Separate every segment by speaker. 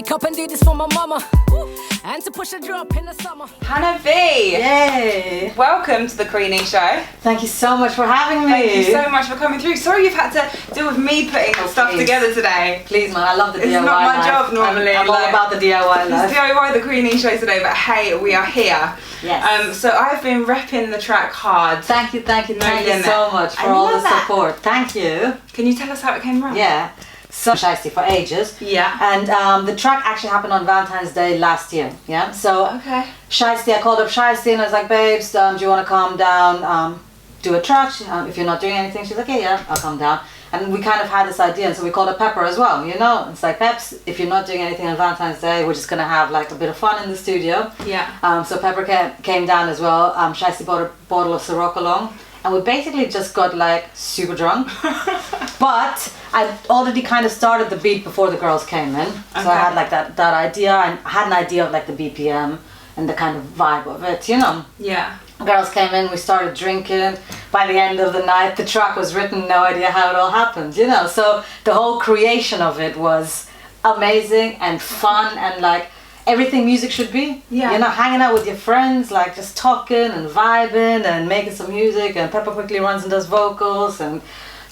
Speaker 1: wake up and do this for my mama. And to push a drop in the summer.
Speaker 2: Hannah V!
Speaker 3: Yay!
Speaker 2: Welcome to the Queenie Show.
Speaker 3: Thank you so much for having me.
Speaker 2: Thank you so much for coming through. Sorry you've had to deal with me putting stuff together today.
Speaker 3: Please, man, I love the DIY.
Speaker 2: It's not my
Speaker 3: life.
Speaker 2: job normally.
Speaker 3: I'm all about the DIY life.
Speaker 2: It's DIY the Queenie Show today, but hey, we are here.
Speaker 3: Yes.
Speaker 2: So I've been repping the track hard.
Speaker 3: Thank you
Speaker 2: limit.
Speaker 3: so much for
Speaker 2: I
Speaker 3: all the
Speaker 2: love that.
Speaker 3: support. Thank you.
Speaker 2: Can you tell us how it came around?
Speaker 3: Yeah. So Shiesty for ages.
Speaker 2: Yeah.
Speaker 3: And the track actually happened on Valentine's Day last year. Yeah. So
Speaker 2: Okay.
Speaker 3: Shiesty, I called up Shiesty and I was like, babes, do you want to come down, do a track? If you're not doing anything, she's like, yeah, I'll come down. And we kind of had this idea, and so we called her Pepper as well, you know? It's like, Peps, if you're not doing anything on Valentine's Day, we're just going to have like a bit of fun in the studio.
Speaker 2: Yeah.
Speaker 3: So Pepper came down as well. Shiesty bought a bottle of Ciroc along, and we basically just got like super drunk. But I already kind of started the beat before the girls came in. So I had like that idea, and I had an idea of like the BPM and the kind of vibe of it, you know?
Speaker 2: Yeah.
Speaker 3: Girls came in, we started drinking. By the end of the night, the track was written, no idea how it all happened, you know? So the whole creation of it was amazing and fun and like everything music should be.
Speaker 2: Yeah.
Speaker 3: You know, hanging out with your friends, like just talking and vibing and making some music, and Pepper quickly runs and does vocals, and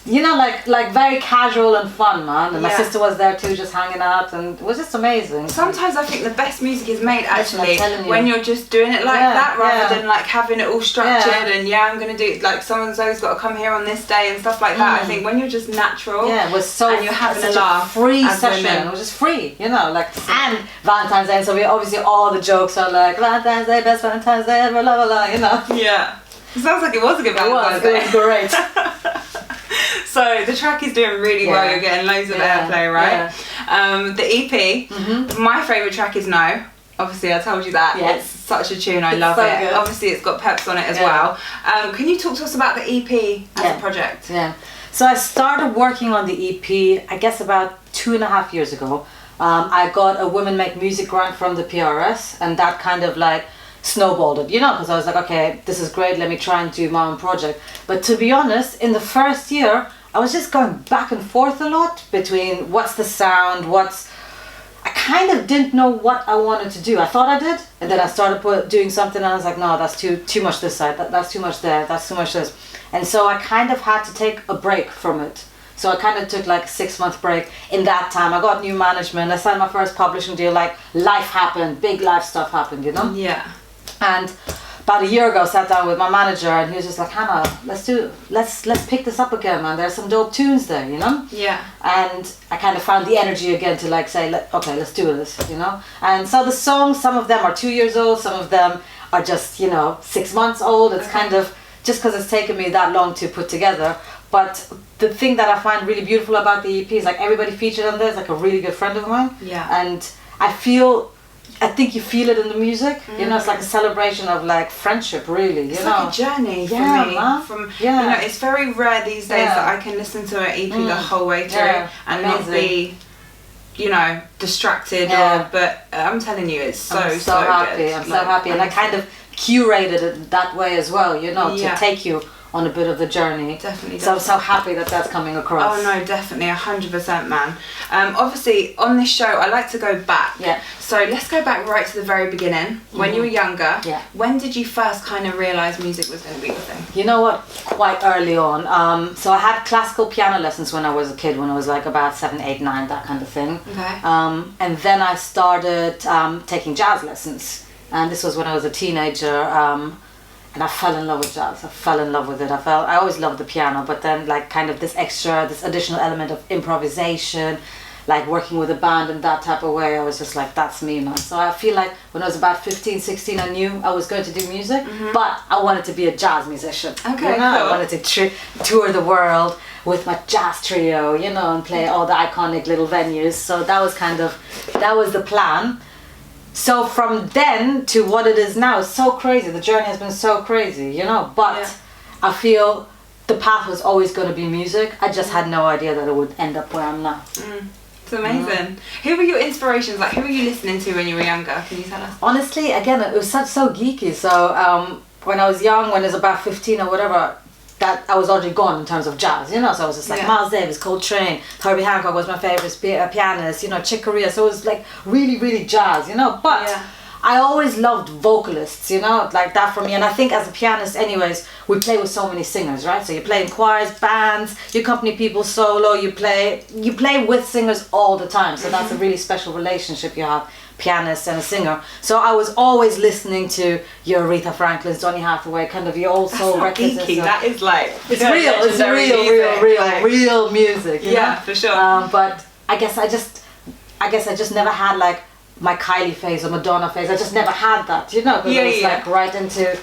Speaker 3: you know, like very casual and fun, man. And my sister was there too, just hanging out, and it was just amazing.
Speaker 2: Sometimes I think the best music is made
Speaker 3: Listen, I'm
Speaker 2: actually
Speaker 3: telling you.
Speaker 2: when you're just doing it like that, rather than like having it all structured and I'm gonna do like someone's always got to come here on this day and stuff like that. I think when you're just natural,
Speaker 3: it was so
Speaker 2: and you're having
Speaker 3: such
Speaker 2: a laugh,
Speaker 3: free
Speaker 2: as
Speaker 3: session.
Speaker 2: women.
Speaker 3: It was just free, you know, like and Valentine's Day. And so we obviously all the jokes are like Valentine's Day, best Valentine's Day ever, blah blah blah, you know.
Speaker 2: Yeah. It sounds like it was a good Valentine's
Speaker 3: It
Speaker 2: Day.
Speaker 3: was great.
Speaker 2: So the track is doing really well. You're getting loads of airplay, right?
Speaker 3: Yeah.
Speaker 2: The EP. My favourite track is No. Obviously, I told you that.
Speaker 3: Yes.
Speaker 2: It's such a tune. I love
Speaker 3: so
Speaker 2: it.
Speaker 3: good.
Speaker 2: Obviously, it's got Peps on it as well. Can you talk to us about the EP as a project?
Speaker 3: Yeah. So I started working on the EP, I guess about 2.5 years ago. I got a Women Make Music grant from the PRS, and that kind of like snowballed it, you know, because I was like, okay, this is great, let me try and do my own project. But to be honest, in the first year, I was just going back and forth a lot between what's the sound, I kind of didn't know what I wanted to do. I thought I did, and then I started doing something, and I was like, no, that's too much this side, that's too much there, that's too much this. And so I kind of had to take a break from it. So I kind of took like a 6-month break. In that time, I got new management, I signed my first publishing deal, like life happened, big life stuff happened, you know?
Speaker 2: Yeah.
Speaker 3: And about a year ago, I sat down with my manager, and he was just like, Hannah, let's pick this up again, man. There's some dope tunes there, you know?
Speaker 2: Yeah.
Speaker 3: And I kind of found the energy again to like say, okay, let's do this, you know? And so the songs, some of them are 2 years old, some of them are just, you know, 6 months old. It's kind of, just because it's taken me that long to put together. But the thing that I find really beautiful about the EP is like everybody featured on there is like a really good friend of mine.
Speaker 2: Yeah.
Speaker 3: And I think you feel it in the music, you know, it's like a celebration of like friendship, really, you
Speaker 2: it's
Speaker 3: know.
Speaker 2: like a journey for me.
Speaker 3: Man.
Speaker 2: You know, it's very rare these days that I can listen to an EP the whole way through and not be, you know, distracted. But I'm telling you, it's so
Speaker 3: I'm so happy.
Speaker 2: good.
Speaker 3: I'm so happy, and I kind of curated it that way as well, you know, to take you on a bit of the journey.
Speaker 2: Definitely.
Speaker 3: So I'm so happy that that's coming across.
Speaker 2: Oh no, definitely, 100%, man. Obviously, on this show, I like to go back.
Speaker 3: Yeah.
Speaker 2: So let's go back right to the very beginning. When you were younger, when did you first kind of realise music was going to be the thing?
Speaker 3: You know what? Quite early on. So I had classical piano lessons when I was a kid, when I was like about 7, 8, 9, that kind of thing.
Speaker 2: Okay.
Speaker 3: And then I started taking jazz lessons. And this was when I was a teenager. And I fell in love with jazz. I fell in love with it. I always loved the piano, but then like kind of this additional element of improvisation, like working with a band in that type of way, I was just like, that's me, man. So I feel like when I was about 15, 16, I knew I was going to do music, but I wanted to be a jazz musician.
Speaker 2: Okay,
Speaker 3: you know?
Speaker 2: cool.
Speaker 3: I wanted to tour the world with my jazz trio, you know, and play all the iconic little venues. So that was the plan. So from then to what it is now, it's so crazy. The journey has been so crazy, you know. But I feel the path was always going to be music. I just had no idea that it would end up where I'm now.
Speaker 2: It's amazing. Who were your inspirations? Like, who were you listening to when you were younger? Can you tell us?
Speaker 3: Honestly, again, it was so geeky. So when I was young, when I was about 15 or whatever, that I was already gone in terms of jazz, you know. So I was just like Miles Davis, Coltrane, Herbie Hancock was my favorite pianist, you know, Chick Corea. So it was like really, really jazz, you know. But I always loved vocalists, you know, like that for me. And I think as a pianist, anyways, we play with so many singers, right? So you play in choirs, bands, you accompany people solo, you play with singers all the time. So that's a really special relationship you have, pianist and a singer. So I was always listening to your Aretha Franklin, Donny Hathaway, kind of your old soul records.
Speaker 2: That is like
Speaker 3: it's real music. You know?
Speaker 2: For sure.
Speaker 3: But I guess I just never had like my Kylie phase or Madonna phase. I just never had that, you know, because I was like right into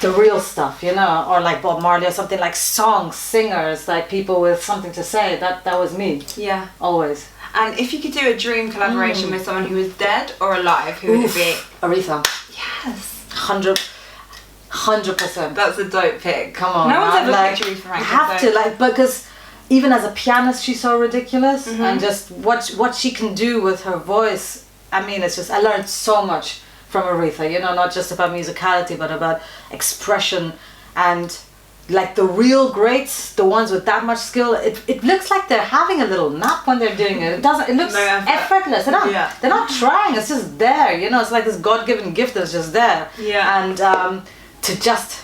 Speaker 3: the real stuff, you know, or like Bob Marley or something, like songs, singers, like people with something to say. That was me. Yeah. Always.
Speaker 2: And if you could do a dream collaboration with someone who is dead or alive, who would it be?
Speaker 3: Aretha.
Speaker 2: Yes.
Speaker 3: 100%.
Speaker 2: That's a dope pick.
Speaker 3: Come on.
Speaker 2: No one's ever
Speaker 3: like,
Speaker 2: picked Aretha Franklin.
Speaker 3: You have to, like, because even as a pianist, she's so ridiculous, and just what she can do with her voice. I mean, it's just, I learned so much from Aretha, you know, not just about musicality, but about expression and like the real greats, the ones with that much skill. It looks like they're having a little nap when they're doing it. It looks effortless. They're not trying, it's just there, you know, it's like this God-given gift that's just there. Yeah. And to just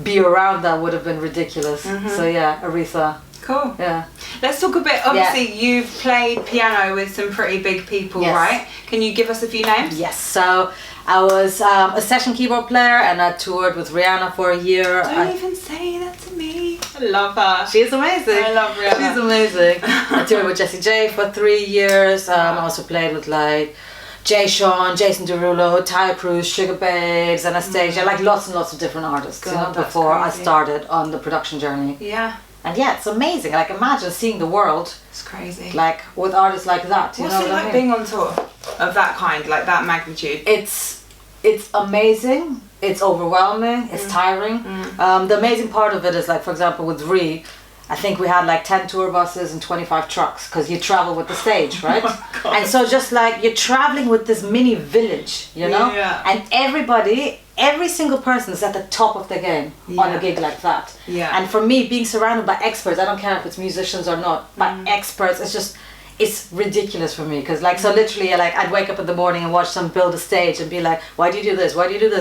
Speaker 3: be around that would have been ridiculous. So yeah, Aretha.
Speaker 2: Cool.
Speaker 3: Yeah.
Speaker 2: Let's talk a bit. Obviously, you've played piano with some pretty big people, right? Can you give us a few names?
Speaker 3: Yes. So I was a session keyboard player, and I toured with Rihanna for a year.
Speaker 2: Don't even say that to me. I love her.
Speaker 3: She's amazing.
Speaker 2: I love Rihanna.
Speaker 3: She's amazing. I toured with Jessie J for 3 years. I also played with like Jay Sean, Jason Derulo, Ty Cruz, Sugar Babes, Anastasia, like lots and lots of different artists.
Speaker 2: God,
Speaker 3: you know, before I started on the production journey.
Speaker 2: Yeah.
Speaker 3: And yeah, it's amazing. Like imagine seeing the world.
Speaker 2: It's crazy.
Speaker 3: Like with artists like that. You
Speaker 2: What's
Speaker 3: know
Speaker 2: it
Speaker 3: what
Speaker 2: like
Speaker 3: I mean?
Speaker 2: being on tour of that kind, like that magnitude?
Speaker 3: It's amazing. It's overwhelming. It's tiring. The amazing part of it is like, for example, with Ree, I think we had like 10 tour buses and 25 trucks because you travel with the stage, right?
Speaker 2: Oh
Speaker 3: and so just like you're traveling with this mini village, you know?
Speaker 2: Yeah.
Speaker 3: And every single person is at the top of their game on a gig like that.
Speaker 2: Yeah.
Speaker 3: And for me, being surrounded by experts, I don't care if it's musicians or not, but experts, it's ridiculous for me because like so literally like I'd wake up in the morning and watch some build a stage and be like, why do you do this,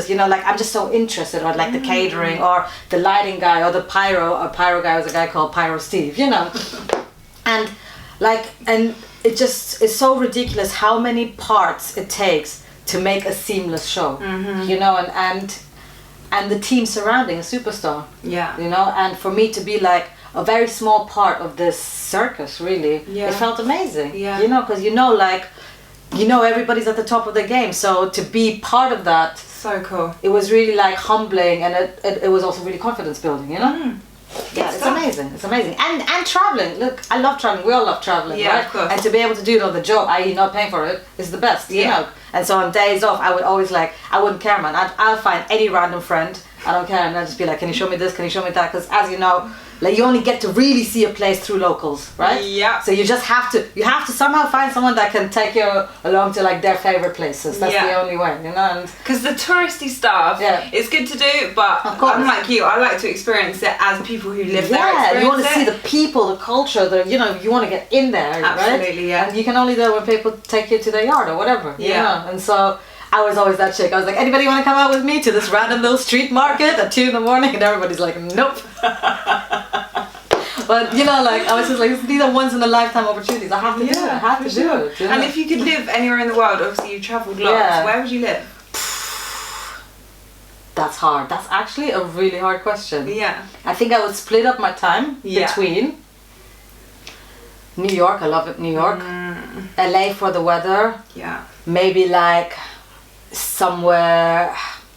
Speaker 3: you know, like I'm just so interested, or like the catering or the lighting guy or the pyro guy was a guy called Pyro Steve, you know. And it just is so ridiculous how many parts it takes to make a seamless show, you know, and the team surrounding a superstar, you know. And for me to be like a very small part of this circus, really, it felt amazing, you know, because you know everybody's at the top of the game, so to be part of that,
Speaker 2: so cool.
Speaker 3: It was really like humbling, and it was also really confidence building, you know. Yeah, it's amazing. And traveling, look, I love traveling, we all love traveling, right?
Speaker 2: Of course.
Speaker 3: And to be able to do it on the job, i.e. not paying for it, is the best, you know. And so on days off, I would always like, I wouldn't care, man, I'll find any random friend, I don't care, and I'll just be like, can you show me this, can you show me that, because as you know, like you only get to really see a place through locals, right?
Speaker 2: Yeah.
Speaker 3: So you just have to somehow find someone that can take you along to like their favorite places. That's the only way, you know.
Speaker 2: Because the touristy stuff, it's good to do, but I'm like you, I like to experience it as people who live there.
Speaker 3: Yeah, you want to see the people, the culture, you know, you want to get in there,
Speaker 2: absolutely,
Speaker 3: right?
Speaker 2: yeah.
Speaker 3: And you can only do it when people take you to their yard or whatever, you know. And so I was always that chick. I was like, anybody want to come out with me to this random little street market at 2 a.m? And everybody's like, nope. But you know, like I was just like, these are once in a lifetime opportunities. I have to do it. I have to do it.
Speaker 2: And if you could live anywhere in the world, obviously you travelled lots. Where would you live?
Speaker 3: That's hard. That's actually a really hard question.
Speaker 2: Yeah.
Speaker 3: I think I would split up my time between New York. I love it, New York. LA for the weather.
Speaker 2: Yeah.
Speaker 3: Maybe like somewhere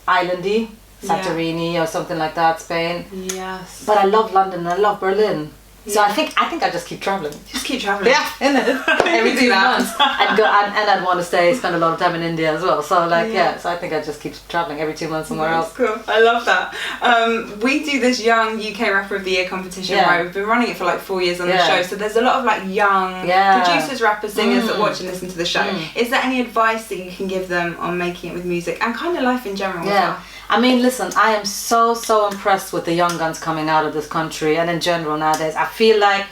Speaker 3: islandy, Santorini or something like that, Spain.
Speaker 2: Yes.
Speaker 3: But I love London and I love Berlin. So I think I just keep traveling.
Speaker 2: Just keep traveling.
Speaker 3: Yeah, innit? Every 2 months. I'd go and I'd want to spend a lot of time in India as well. So so I think I just keep traveling every 2 months somewhere else.
Speaker 2: Cool. I love that. We do this young UK Rapper of the Year competition, right? We've been running it for like 4 years on the show. So there's a lot of like young producers, rappers, singers that watch and listen to the show. Is there any advice that you can give them on making it with music and kind of life in general as well?
Speaker 3: I mean, listen, I am so impressed with the young guns coming out of this country and in general nowadays. I feel like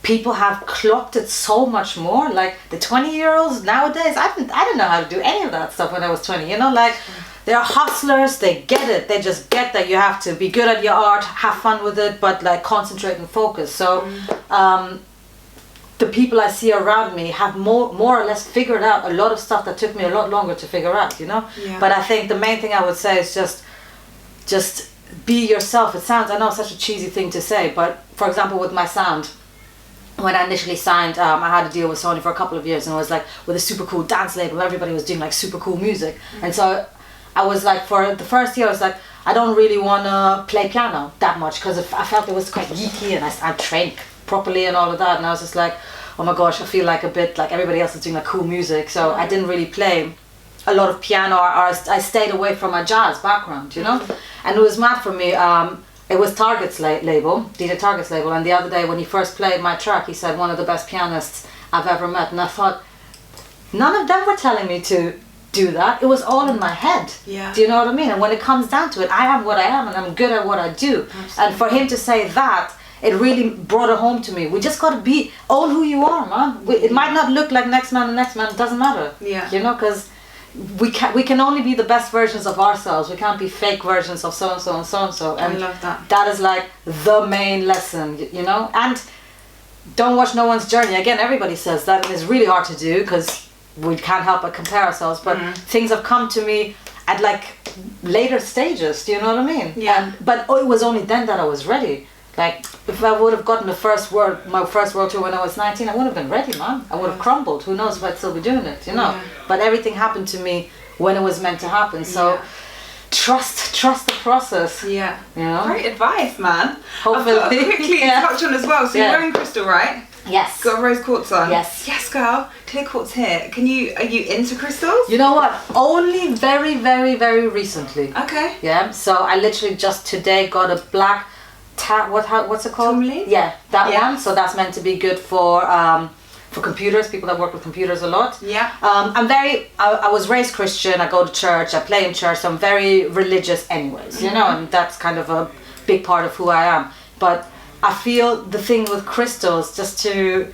Speaker 3: people have clocked it so much more. Like the 20-year-olds nowadays, I didn't know how to do any of that stuff when I was 20. You know, like they're hustlers. They get it. They just get that you have to be good at your art, have fun with it, but like concentrate and focus. So the people I see around me have more or less figured out a lot of stuff that took me a lot longer to figure out. You know.
Speaker 2: Yeah.
Speaker 3: But I think the main thing I would say is just be yourself. It sounds, I know, such a cheesy thing to say, but for example, with my sound. When I initially signed, I had a deal with Sony for a couple of years, and it was like with a super cool dance label. Everybody was doing like super cool music, and so I was like, for the first year, I was like, I don't really want to play piano that much because I felt it was quite geeky, and I trained properly and all of that, and I was just like, oh my gosh, I feel like a bit like everybody else is doing like cool music, so I didn't really play a lot of piano, or I stayed away from my jazz background, you know, and it was mad for me. It was Target's label, DJ Target's label, and the other day when he first played my track, he said one of the best pianists I've ever met, and I thought, none of them were telling me to do that. It was all in my head.
Speaker 2: Yeah.
Speaker 3: Do you know what I mean? And when it comes down to it, I am what I am, and I'm good at what I do.
Speaker 2: Absolutely.
Speaker 3: And for him to say that, it really brought it home to me. We just gotta own who you are, man. It might not look like next man, it doesn't matter.
Speaker 2: Yeah.
Speaker 3: You know, because we can only be the best versions of ourselves. We can't be fake versions of so and so and so and so. And
Speaker 2: I love that.
Speaker 3: That is like the main lesson, you know. And don't watch no one's journey. Again, everybody says that, and it's really hard to do because we can't help but compare ourselves. But things have come to me at like later stages. Do you know what I mean?
Speaker 2: Yeah.
Speaker 3: But it was only then that I was ready. Like, if I would have gotten my first world tour when I was 19, I would have been ready, man. I would have crumbled. Who knows if I'd still be doing it, you know?
Speaker 2: Yeah.
Speaker 3: But everything happened to me when it was meant to happen. So trust the process.
Speaker 2: Yeah.
Speaker 3: You know?
Speaker 2: Great advice, man.
Speaker 3: Hopefully.
Speaker 2: I've got to quickly touch on as well. So you're wearing crystal, right?
Speaker 3: Yes.
Speaker 2: Got rose quartz on.
Speaker 3: Yes.
Speaker 2: Yes, girl. Clear quartz here. Are you into crystals?
Speaker 3: You know what? Only very recently.
Speaker 2: Okay.
Speaker 3: Yeah. So I literally just today got a black what's it called?
Speaker 2: Tourmaline?
Speaker 3: Yeah, that one. So that's meant to be good for computers, people that work with computers a lot.
Speaker 2: Yeah.
Speaker 3: I was raised Christian, I go to church, I play in church, so I'm very religious anyways, you know, and that's kind of a big part of who I am. But I feel the thing with crystals, just to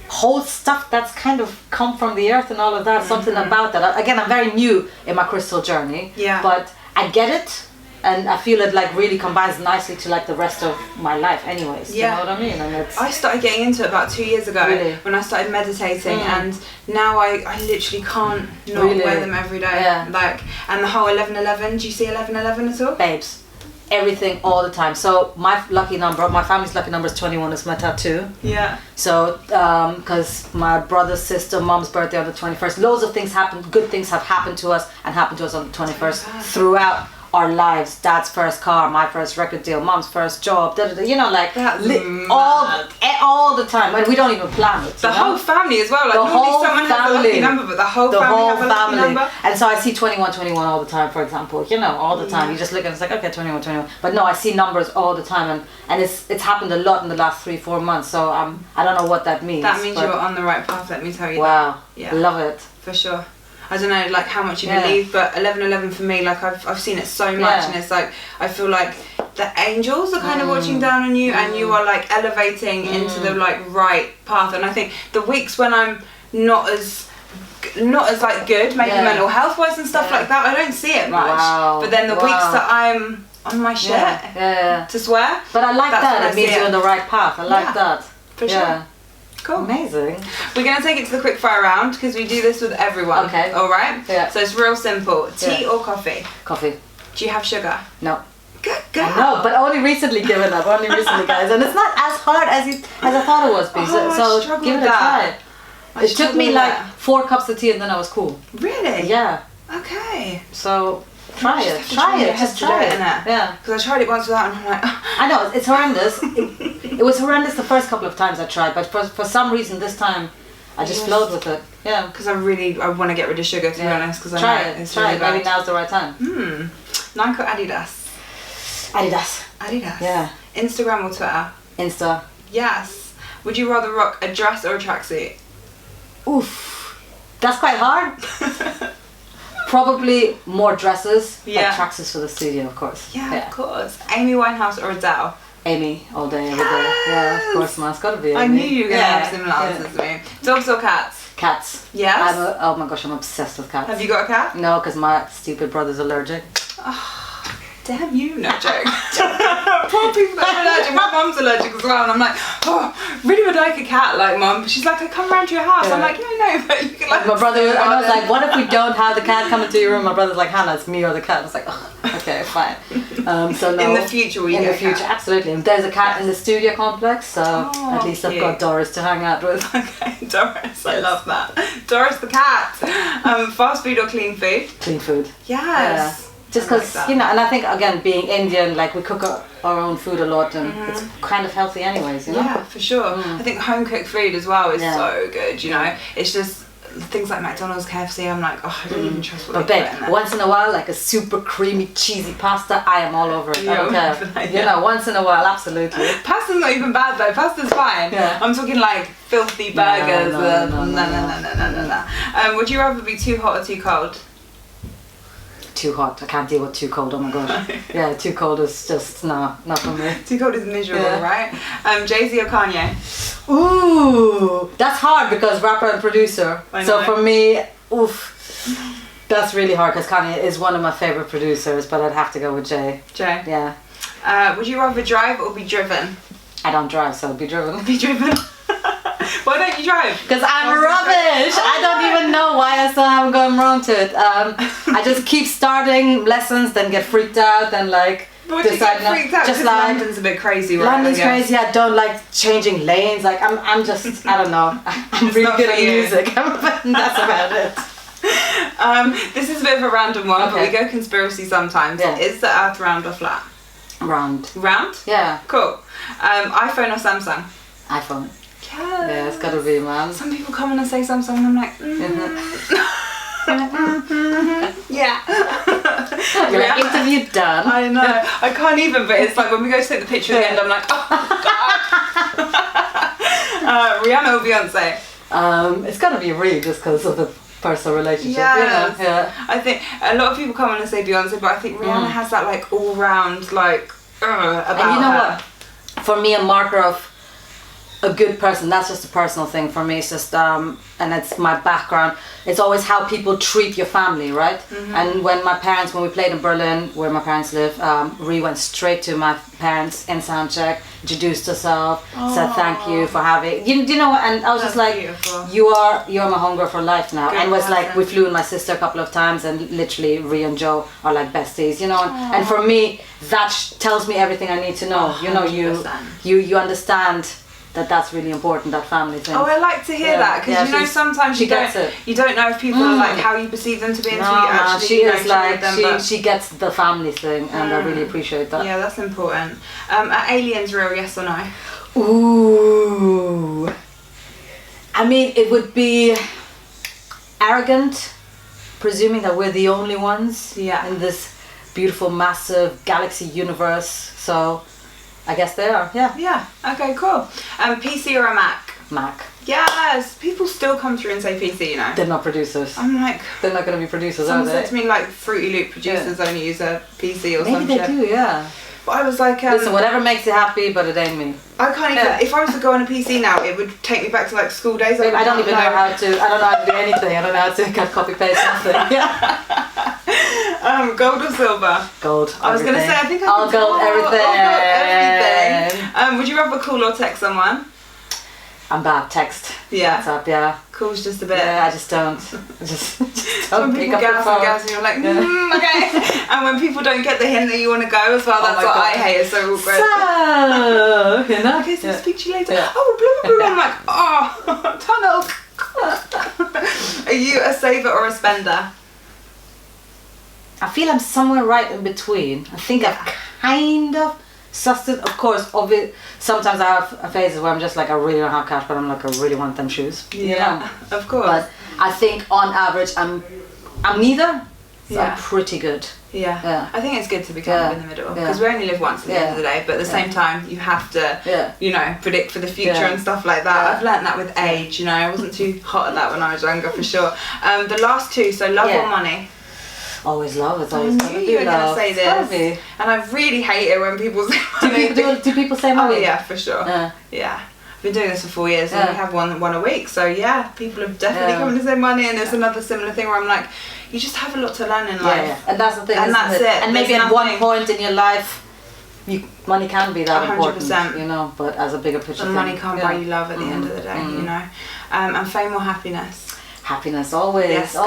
Speaker 3: hold stuff that's kind of come from the earth and all of that, something about that. Again, I'm very new in my crystal journey, but I get it. And I feel it like really combines nicely to like the rest of my life anyways.
Speaker 2: Yeah.
Speaker 3: You know what I mean? And
Speaker 2: I started getting into it about 2 years ago when I started meditating, and now I literally can't not wear them every day.
Speaker 3: Yeah.
Speaker 2: Like, and the whole 1111, do you see 1111 at all?
Speaker 3: Babes, everything all the time. So my family's lucky number is 21, is my tattoo.
Speaker 2: Yeah.
Speaker 3: So, because my brother's sister, mom's birthday on the 21st, loads of things happened, good things have happened to us and happened to us on the 21st throughout our lives. Dad's first car, my first record deal, mom's first job, you know, like all the time, and we don't even plan it.
Speaker 2: The whole family as well. Like,
Speaker 3: the whole
Speaker 2: someone
Speaker 3: family
Speaker 2: has a lucky number, but the whole family has a lucky number.
Speaker 3: And so I see 21 all the time, for example. You know, all the time. You just look and it's like, okay, 21. But no, I see numbers all the time, and it's happened a lot in the last 3-4 months. So I don't know what that means.
Speaker 2: That means you're on the right path. Let me tell you.
Speaker 3: Wow.
Speaker 2: That. Yeah.
Speaker 3: Love it.
Speaker 2: For sure. I don't know, like how much you believe, but 1111 for me, like I've seen it so much, and it's like I feel like the angels are kind of watching down on you, and you are like elevating into the like right path. And I think the weeks when I'm not as like good, maybe mental health wise and stuff like that, I don't see it much.
Speaker 3: Wow.
Speaker 2: But then the weeks that I'm on my shit, to swear.
Speaker 3: But I like that. It means you're on the right path. I like that.
Speaker 2: For sure. Cool.
Speaker 3: Amazing.
Speaker 2: We're going to take it to the quick fire round because we do this with everyone.
Speaker 3: Okay.
Speaker 2: Alright?
Speaker 3: Yeah.
Speaker 2: So it's real simple. Tea or coffee?
Speaker 3: Coffee.
Speaker 2: Do you have sugar?
Speaker 3: No.
Speaker 2: Good girl.
Speaker 3: No, but only recently given up. Only recently, guys. And it's not as hard as I thought it was. So give it a try. It took me like 4 cups of tea and then I was cool.
Speaker 2: Really?
Speaker 3: Yeah.
Speaker 2: Okay.
Speaker 3: So try it. Just try it. Yeah.
Speaker 2: Because I tried it once without and I'm like...
Speaker 3: I know, it's horrendous. It was horrendous the first couple of times I tried, but for some reason this time I just flowed with it. Yeah.
Speaker 2: Because I want to get rid of sugar, to be honest. Because
Speaker 3: try it. Maybe now's the right time.
Speaker 2: Nike or Adidas?
Speaker 3: Adidas. Yeah.
Speaker 2: Instagram or Twitter?
Speaker 3: Insta.
Speaker 2: Yes. Would you rather rock a dress or a tracksuit?
Speaker 3: Oof. That's quite hard. Probably more dresses,
Speaker 2: Yeah.
Speaker 3: but tracksuits for the studio, of course.
Speaker 2: Yeah, of course. Amy Winehouse or Adele?
Speaker 3: Amy, all day, every day. Yeah, of course, man. It's got to be Amy.
Speaker 2: I knew you were going to have
Speaker 3: Yeah,
Speaker 2: similar answers to me. Dogs or cats?
Speaker 3: Cats.
Speaker 2: Yes?
Speaker 3: Oh my gosh, I'm obsessed with cats.
Speaker 2: Have you got a cat?
Speaker 3: No, because my stupid brother's allergic.
Speaker 2: Damn you, no joke. Poor people that are allergic. My mum's allergic as well, and I'm like, oh, really would like a cat, like mum. But she's like, I come round to your house.
Speaker 3: Yeah.
Speaker 2: I'm like, yeah, no, but you can like.
Speaker 3: My brother, and I was like, what if we don't have the cat come into your room? My brother's like, Hannah, it's me or the cat. I was like, oh, okay, fine. So no.
Speaker 2: In the future, will you
Speaker 3: in
Speaker 2: get
Speaker 3: the future,
Speaker 2: a cat?
Speaker 3: absolutely. And there's a cat in the studio complex, so at least
Speaker 2: cute.
Speaker 3: I've got Doris to hang out with.
Speaker 2: Okay, Doris, I love that. Doris the cat. Fast food or clean food?
Speaker 3: Clean food.
Speaker 2: Yes.
Speaker 3: Just
Speaker 2: I like
Speaker 3: because,
Speaker 2: that.
Speaker 3: you know, and I think, again, being Indian, like, we cook our own food a lot, and it's kind of healthy anyways, you know?
Speaker 2: Yeah, for sure. I think home cooked food as well is
Speaker 3: Yeah.
Speaker 2: so good, you know. It's just things like McDonald's, KFC, I'm like, oh, I don't even trust what
Speaker 3: But
Speaker 2: they
Speaker 3: babe,
Speaker 2: put in there.
Speaker 3: once in a while, like a super creamy, cheesy pasta, I am all over it. I don't
Speaker 2: Yeah,
Speaker 3: care.
Speaker 2: yeah.
Speaker 3: You know, once in a while, absolutely.
Speaker 2: Pasta's not even bad though. Pasta's fine.
Speaker 3: Yeah.
Speaker 2: I'm talking like filthy burgers.
Speaker 3: No.
Speaker 2: Would you rather be too hot or too cold?
Speaker 3: Too hot. I can't deal with too cold. Oh my gosh. Yeah, too cold is just not for me.
Speaker 2: Too cold is miserable,
Speaker 3: Yeah.
Speaker 2: right? Jay-Z or Kanye?
Speaker 3: Ooh, that's hard because rapper and producer.
Speaker 2: I
Speaker 3: So
Speaker 2: know.
Speaker 3: for me, oof, that's really hard because Kanye is one of my favorite producers. But I'd have to go with Jay.
Speaker 2: Jay.
Speaker 3: Yeah,
Speaker 2: Would you rather drive or be driven?
Speaker 3: I don't drive, so I'll be driven.
Speaker 2: Be driven. Why don't you drive?
Speaker 3: Because I'm
Speaker 2: What's the
Speaker 3: rubbish. I don't even know why I still haven't gone wrong to it. I just keep starting lessons, then get freaked out, then like
Speaker 2: But you
Speaker 3: decide
Speaker 2: get
Speaker 3: not.
Speaker 2: freaked out
Speaker 3: Just
Speaker 2: because
Speaker 3: like
Speaker 2: London's a bit crazy, right?
Speaker 3: London's
Speaker 2: I guess.
Speaker 3: crazy. I don't like changing lanes. Like I'm just I don't know. I'm
Speaker 2: It's
Speaker 3: really
Speaker 2: not
Speaker 3: good
Speaker 2: for
Speaker 3: at
Speaker 2: you.
Speaker 3: music. That's about it.
Speaker 2: This is a bit of a random one, but
Speaker 3: Okay.
Speaker 2: we go conspiracy sometimes.
Speaker 3: Yeah.
Speaker 2: Is the Earth round or flat?
Speaker 3: Round.
Speaker 2: Round?
Speaker 3: Yeah.
Speaker 2: Cool. iPhone or Samsung?
Speaker 3: iPhone.
Speaker 2: Yes.
Speaker 3: Yeah, it's gotta be, man.
Speaker 2: Some people come in and say Samsung, and I'm like, yeah.
Speaker 3: You're like, interview done.
Speaker 2: I know. I can't even, but it's like when we go to take the picture at the end, I'm like, oh god. Rihanna or Beyonce?
Speaker 3: It's gotta be Ree just because of the personal relationship.
Speaker 2: Yes.
Speaker 3: You know? Yeah.
Speaker 2: I think a lot of people come in and say Beyonce, but I think Rihanna has that like all round like about
Speaker 3: And you know
Speaker 2: her.
Speaker 3: what? For me, a marker of a good person, that's just a personal thing for me. It's just and it's my background. It's always how people treat your family, right? And when we played in Berlin, where my parents live, Ree went straight to my parents in soundcheck, introduced herself, said thank you for having you know what, and I was just
Speaker 2: That's
Speaker 3: like,
Speaker 2: beautiful.
Speaker 3: you're my homegirl for life now.
Speaker 2: Good
Speaker 3: And was like,
Speaker 2: person.
Speaker 3: we flew with my sister a couple of times, and literally Ree and Joe are like besties, you know. And for me, that tells me everything I need to know. You know,
Speaker 2: 100%.
Speaker 3: you understand that's really important, that family thing.
Speaker 2: Oh, I like to hear
Speaker 3: Yeah.
Speaker 2: that because
Speaker 3: Yeah,
Speaker 2: you know
Speaker 3: she's-
Speaker 2: sometimes
Speaker 3: she
Speaker 2: you don't
Speaker 3: gets it.
Speaker 2: you don't know if people are like how you perceive them to be until
Speaker 3: No,
Speaker 2: you actually
Speaker 3: she
Speaker 2: you know,
Speaker 3: is
Speaker 2: chill
Speaker 3: like
Speaker 2: with them. But
Speaker 3: she gets the family thing, and I really appreciate that.
Speaker 2: yeah, that's important. Are aliens real? Yes or no?
Speaker 3: Ooh. I mean, it would be arrogant, presuming that we're the only ones
Speaker 2: Yeah.
Speaker 3: in this beautiful, massive galaxy universe. So, I guess they are. Yeah.
Speaker 2: Yeah. Okay. Cool. PC or a Mac?
Speaker 3: Mac.
Speaker 2: Yes. People still come through and say PC. You know.
Speaker 3: They're not producers.
Speaker 2: I'm like.
Speaker 3: They're not going to be producers,
Speaker 2: Someone
Speaker 3: are
Speaker 2: said
Speaker 3: they?
Speaker 2: to me like Fruity Loop producers only use a PC or
Speaker 3: Maybe
Speaker 2: some
Speaker 3: they
Speaker 2: shit.
Speaker 3: do, yeah.
Speaker 2: But I was like,
Speaker 3: Listen, whatever makes you happy, but it ain't me.
Speaker 2: I can't even.
Speaker 3: Yeah.
Speaker 2: If I was to go on a PC now, it would take me back to like school days.
Speaker 3: I don't even know how to. I don't know how to do anything. I don't know how to cut, copy, paste, nothing. Yeah.
Speaker 2: Gold or silver?
Speaker 3: Gold.
Speaker 2: I was gonna say, I think I
Speaker 3: I'll
Speaker 2: can
Speaker 3: gold
Speaker 2: tell.
Speaker 3: everything.
Speaker 2: I'll gold everything. Would you rather call or text someone?
Speaker 3: I'm bad. Text.
Speaker 2: Yeah.
Speaker 3: What's up? Yeah.
Speaker 2: Call's just a bit.
Speaker 3: Yeah. I just don't. Just
Speaker 2: When
Speaker 3: don't pick
Speaker 2: people
Speaker 3: up the
Speaker 2: gas
Speaker 3: phone.
Speaker 2: and gas and you're like, okay. And when people don't get the hint that you want to go as well, that's
Speaker 3: my
Speaker 2: what
Speaker 3: God.
Speaker 2: I hate. It's so awkward.
Speaker 3: So, you know.
Speaker 2: Okay, so
Speaker 3: Yeah.
Speaker 2: speak to you later.
Speaker 3: Yeah.
Speaker 2: Oh, blah, blah, blah. I'm like, oh, tunnel. Are you a saver or a spender?
Speaker 3: I feel I'm somewhere right in between. I think I've kind of sussed it. Of course, sometimes I have phases where I'm just like, I really don't have cash, but I'm like, I really want them shoes. You know?
Speaker 2: Of course.
Speaker 3: But I think on average, I'm neither. So
Speaker 2: Yeah.
Speaker 3: I'm pretty good.
Speaker 2: Yeah.
Speaker 3: Yeah.
Speaker 2: I think it's good to be kind of in the middle
Speaker 3: Yeah.
Speaker 2: because we only live once at the end of the day, but at the same time you have to
Speaker 3: Yeah.
Speaker 2: you know, predict for the future
Speaker 3: Yeah.
Speaker 2: and stuff like that.
Speaker 3: Yeah.
Speaker 2: I've learnt that with age, you know. I wasn't too hot at that when I was younger for sure. The last two, so love
Speaker 3: Yeah.
Speaker 2: or money?
Speaker 3: Always love. It's always gonna
Speaker 2: knew
Speaker 3: be
Speaker 2: you were going to
Speaker 3: love.
Speaker 2: say
Speaker 3: It's gotta
Speaker 2: this.
Speaker 3: be.
Speaker 2: And I really hate it when people say money.
Speaker 3: Do people say
Speaker 2: Oh
Speaker 3: money?
Speaker 2: yeah, for sure. Yeah. I've been doing this for 4 years and
Speaker 3: Yeah.
Speaker 2: we have one a week. So yeah, people have definitely
Speaker 3: Yeah.
Speaker 2: come to say money, and it's another similar thing where I'm like, you just have a lot to learn in
Speaker 3: Yeah,
Speaker 2: life.
Speaker 3: yeah. And that's the thing.
Speaker 2: And
Speaker 3: isn't
Speaker 2: that's it.
Speaker 3: And maybe
Speaker 2: There's
Speaker 3: at one
Speaker 2: nothing-
Speaker 3: point in your life, money can be that
Speaker 2: 100%.
Speaker 3: important, you know. But as a bigger picture,
Speaker 2: But money can't
Speaker 3: yeah.
Speaker 2: buy you love at the end of the day, you know. And fame or happiness.
Speaker 3: Happiness always,
Speaker 2: Yes, girl.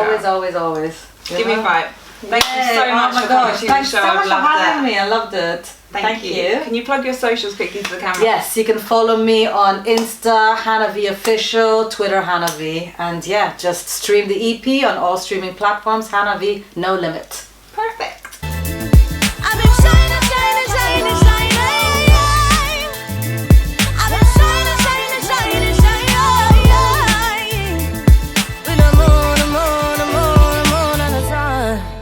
Speaker 3: always. you
Speaker 2: Give me
Speaker 3: know?
Speaker 2: 5. Thank you so
Speaker 3: Yay.
Speaker 2: much
Speaker 3: Oh my
Speaker 2: for coming
Speaker 3: gosh,
Speaker 2: to the
Speaker 3: thanks
Speaker 2: show.
Speaker 3: so much
Speaker 2: I've
Speaker 3: for
Speaker 2: loved
Speaker 3: having
Speaker 2: it.
Speaker 3: me. I loved it.
Speaker 2: Thank you. Can you plug your socials quickly to the camera?
Speaker 3: Yes, you can follow me on Insta, Hannah V Official, Twitter, Hannah V. And yeah, just stream the EP on all streaming platforms, Hannah V, no limit.